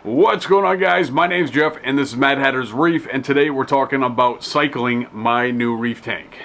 What's going on, guys? My name's Jeff and this is Mad Hatter's Reef, and today we're talking about cycling my new reef tank.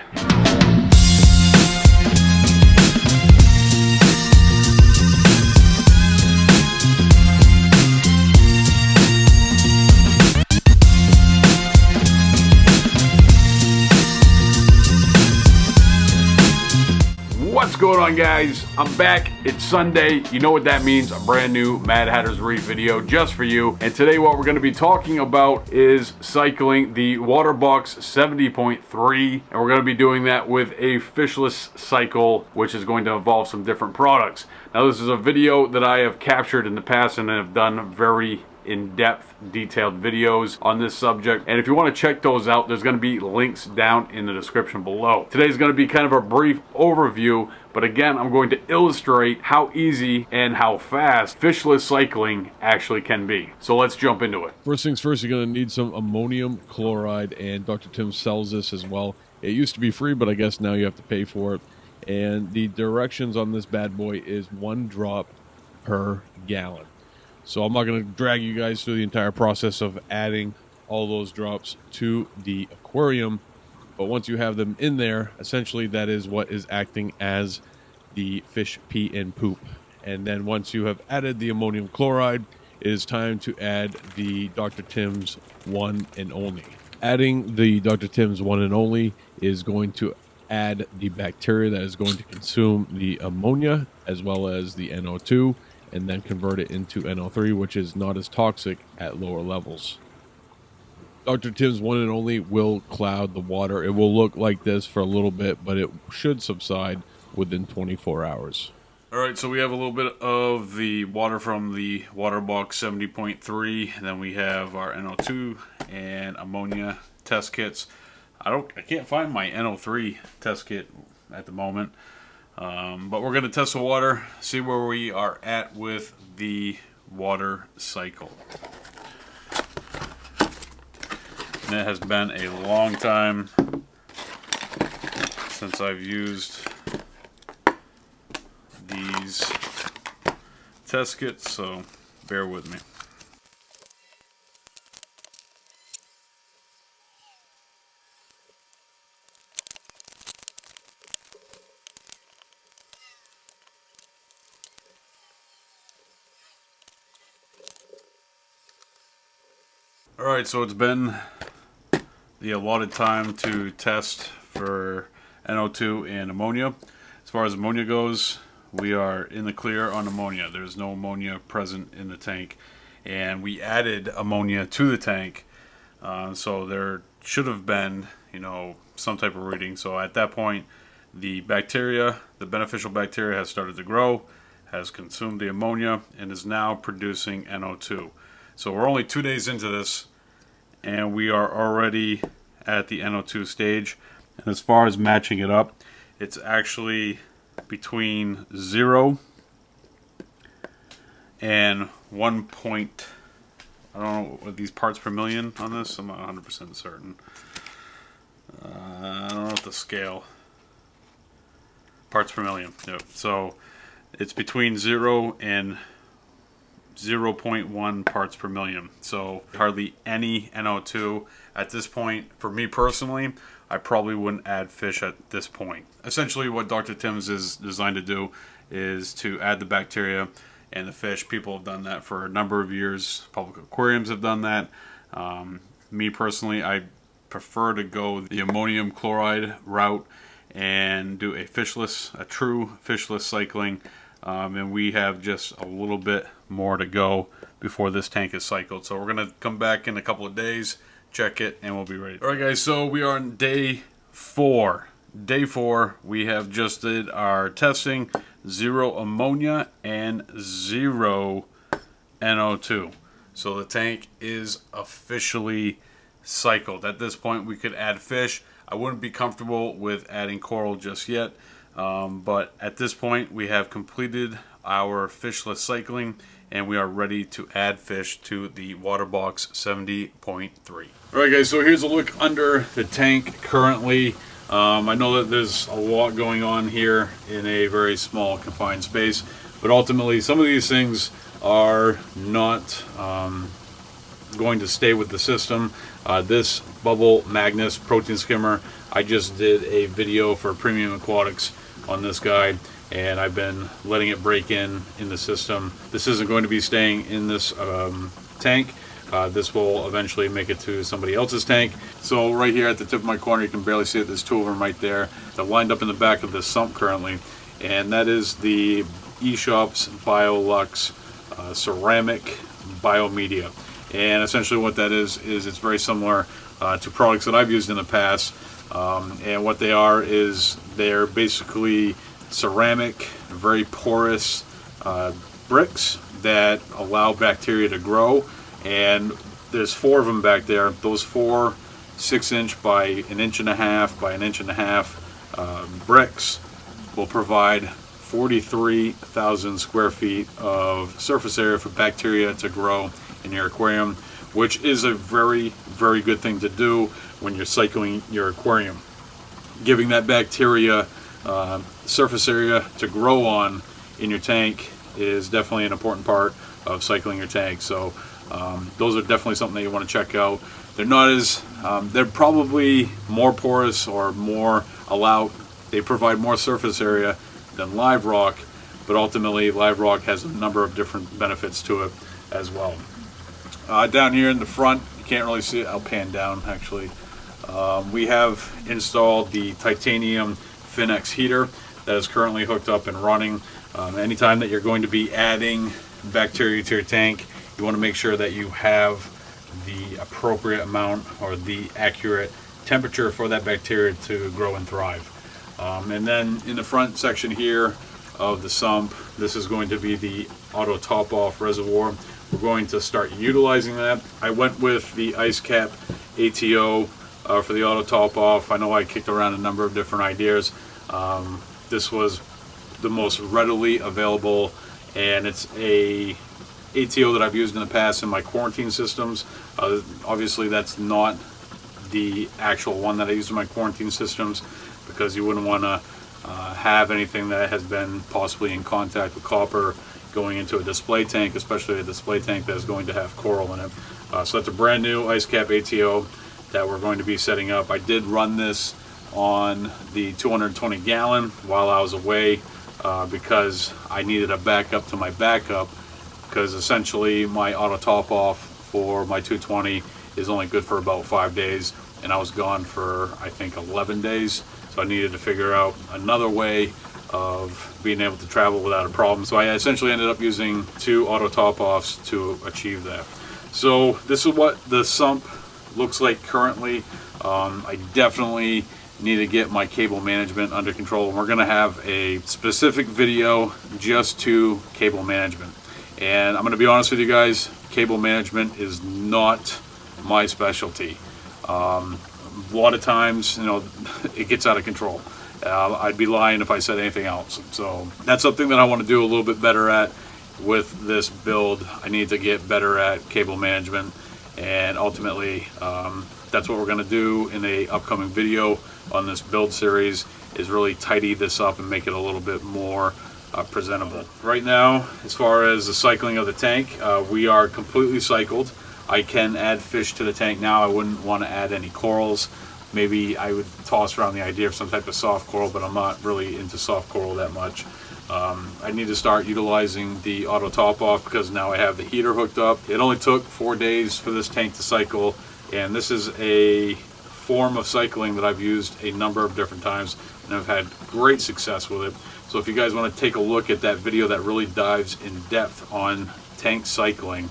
What's going on, guys? I'm back. It's Sunday. You know what that means. A brand new Mad Hatter's Reef video just for you. And today what we're going to be talking about is cycling the Waterbox 70.3. And we're going to be doing that with a fishless cycle, which is going to involve some different products. Now, this is a video that I have captured in the past and have done very in-depth, detailed videos on this subject, and if you want to check those out, there's going to be links down in the description below. Today's going to be kind of a brief overview, but again, I'm going to illustrate how easy and how fast fishless cycling actually can be. So let's jump into it. First things first, you're going to need some ammonium chloride, and Dr. Tim sells this as well. It used to be free, but I guess now you have to pay for it. And the directions on this bad boy is 1 drop per gallon. So I'm not going to drag you guys through the entire process of adding all those drops to the aquarium. But once you have them in there, essentially that is what is acting as the fish pee and poop. And then once you have added the ammonium chloride, it is time to add the Dr. Tim's One and Only. Adding the Dr. Tim's One and Only is going to add the bacteria that is going to consume the ammonia as well as the NO2, and then convert it into NO3, which is not as toxic at lower levels. Dr. Tim's One and Only will cloud the water. It will look like this for a little bit, but it should subside within 24 hours. Alright, so we have a little bit of the water from the Waterbox 70.3, and then we have our NO2 and ammonia test kits. I can't find my NO3 test kit at the moment. But we're going to test the water, see where we are at with the water cycle. And it has been a long time since I've used these test kits, so bear with me. Alright, so it's been the allotted time to test for NO2 and ammonia. As far as ammonia goes, we are in the clear on ammonia. There's no ammonia present in the tank. And we added ammonia to the tank, so there should have been, some type of reading. So at that point, the bacteria, the beneficial bacteria, has started to grow, has consumed the ammonia, and is now producing NO2. So we're only 2 days into this, and we are already at the NO2 stage. And as far as matching it up, it's actually between 0 and 1 point, I don't know what these parts per million on this, I'm not 100% certain. I don't know what the scale, parts per million. Yep. So it's between 0 and 0.1 parts per million, so hardly any NO2 at this point. For me personally, I probably wouldn't add fish at this point. Essentially what Dr. Tim's is designed to do is to add the bacteria and the fish. People have done that for a number of years. Public aquariums have done that. Me personally, I prefer to go the ammonium chloride route and do a true fishless cycling. And we have just a little bit more to go before this tank is cycled. So we're going to come back in a couple of days, check it, and we'll be ready. Alright, guys, so we are on day 4. Day 4, we have just did our testing. 0 ammonia and 0 NO2. So the tank is officially cycled. At this point, we could add fish. I wouldn't be comfortable with adding coral just yet. But at this point, we have completed our fishless cycling, and we are ready to add fish to the Waterbox 70.3. Alright, guys, so here's a look under the tank currently. I know that there's a lot going on here in a very small confined space, but ultimately some of these things are not going to stay with the system. This Bubble Magnus protein skimmer, I just did a video for Premium Aquatics on this guy, and I've been letting it break in the system. This isn't going to be staying in this tank. This will eventually make it to somebody else's tank. So right here at the tip of my corner, you can barely see it. There's two of them right there. They're lined up in the back of this sump currently, and that is the eShop's BioLux ceramic biomedia. And essentially what that is it's very similar to products that I've used in the past. And what they are is they're basically ceramic, very porous bricks that allow bacteria to grow. And there's 4 of them back there. Those 4 6-inch by 1.5 by 1.5 bricks will provide 43,000 square feet of surface area for bacteria to grow in your aquarium, which is a very, very good thing to do when you're cycling your aquarium. Giving that bacteria surface area to grow on in your tank is definitely an important part of cycling your tank. So those are definitely something that you want to check out. They're not as, they're probably more porous or more they provide more surface area than live rock, but ultimately live rock has a number of different benefits to it as well. Down here in the front, you can't really see it. I'll pan down actually. We have installed the titanium Finex heater that is currently hooked up and running. Anytime that you're going to be adding bacteria to your tank, you want to make sure that you have the appropriate amount or the accurate temperature for that bacteria to grow and thrive. And then in the front section here of the sump, this is going to be the auto top off reservoir. We're going to start utilizing that. I went with the ice cap ATO for the auto top off. I know I kicked around a number of different ideas. This was the most readily available, and it's a ATO that I've used in the past in my quarantine systems. Obviously that's not the actual one that I use in my quarantine systems, because you wouldn't want to have anything that has been possibly in contact with copper going into a display tank, especially a display tank that is going to have coral in it. So that's a brand new ice cap ATO that we're going to be setting up. I did run this on the 220 gallon while I was away because I needed a backup to my backup, because essentially my auto top off for my 220 is only good for about 5 days, and I was gone for I think 11 days. So I needed to figure out another way of being able to travel without a problem. So I essentially ended up using 2 auto top offs to achieve that. So this is what the sump looks like currently. I definitely need to get my cable management under control. We're going to have a specific video just to cable management. And I'm going to be honest with you guys, cable management is not my specialty. A lot of times, you know, it gets out of control. I'd be lying if I said anything else. So that's something that I want to do a little bit better at with this build. I need to get better at cable management, and ultimately that's what we're going to do in a upcoming video on this build series, is really tidy this up and make it a little bit more presentable. Right now, as far as the cycling of the tank, we are completely cycled. I can add fish to the tank now. I wouldn't want to add any corals. Maybe I would toss around the idea of some type of soft coral, but I'm not really into soft coral that much. I need to start utilizing the auto top off because now I have the heater hooked up. It only took 4 days for this tank to cycle, and this is a form of cycling that I've used a number of different times, and I've had great success with it. So if you guys want to take a look at that video that really dives in depth on tank cycling,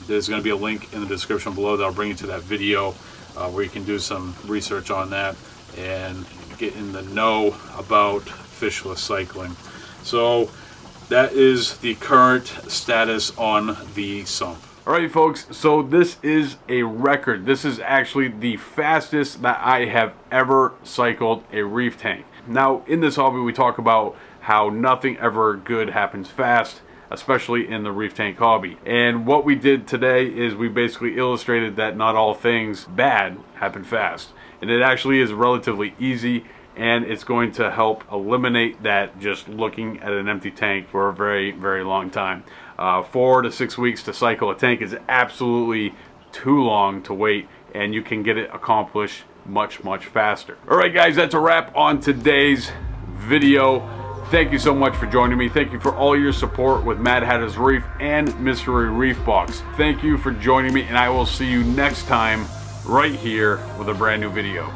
there's going to be a link in the description below that'll bring you to that video where you can do some research on that and get in the know about fishless cycling. So that is the current status on the sump. Alright folks, so this is a record. This is actually the fastest that I have ever cycled a reef tank. Now in this hobby we talk about how nothing ever good happens fast, especially in the reef tank hobby. And what we did today is we basically illustrated that not all things bad happen fast. And it actually is relatively easy, and it's going to help eliminate that just looking at an empty tank for a very, very long time. 4 to 6 weeks to cycle a tank is absolutely too long to wait, and you can get it accomplished much faster. All right, guys, that's a wrap on today's video. Thank you so much for joining me. Thank you for all your support with Mad Hatter's Reef and Mystery Reef Box. Thank you for joining me, and I will see you next time right here with a brand new video.